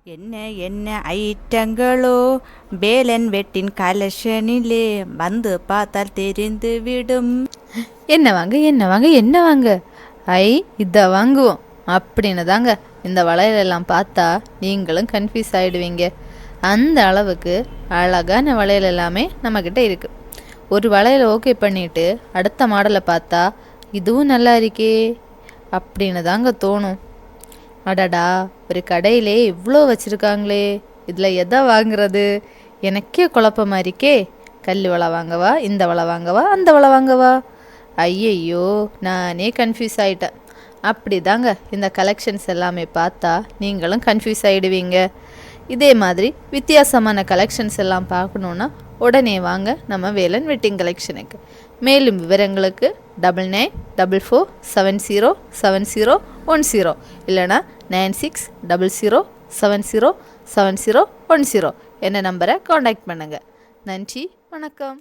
என்ன என்ன ஐட்டங்களோ வேலன் வெட்டின் கலெக்ஷனிலே வந்து பார்த்தால் தெரிந்து விடும். என்ன வாங்க என்ன வாங்க என்ன வாங்க, ஐ இதை வாங்குவோம் அப்படின்னு தாங்க இந்த வளையலெல்லாம் பார்த்தா நீங்களும் கன்ஃபியூஸ் ஆகிடுவீங்க. அந்த அளவுக்கு அழகான வளையல் எல்லாமே நம்மக்கிட்ட இருக்குது. ஒரு வளையல் ஓகே பண்ணிவிட்டு அடுத்த மாடலை பார்த்தா இதுவும் நல்லா இருக்கே அப்படின்னு தாங்க தோணும். அடடா, ஒரு கடையிலே இவ்வளோ வச்சுருக்காங்களே, இதில் எதை வாங்குறது, எனக்கே குழப்பமா இருக்கே. கல் வளை வாங்கவா, இந்த வளை வாங்கவா, அந்த வளை வாங்கவா, ஐயையோ நானே கன்ஃபியூஸ் ஆகிட்டேன். அப்படி தாங்க இந்த கலெக்ஷன்ஸ் எல்லாமே பார்த்தா நீங்களும் கன்ஃபியூஸ் ஆகிடுவீங்க. இதே மாதிரி வித்தியாசமான கலெக்ஷன்ஸ் எல்லாம் பார்க்கணுன்னா உடனே வாங்க நம்ம வேலன் வெட்டிங் கலெக்ஷனுக்கு. மேலும் விவரங்களுக்கு 9944707010 இல்லைனா 9600707010 என்ன நம்பரை காண்டாக்ட் பண்ணுங்கள். நன்றி, வணக்கம்.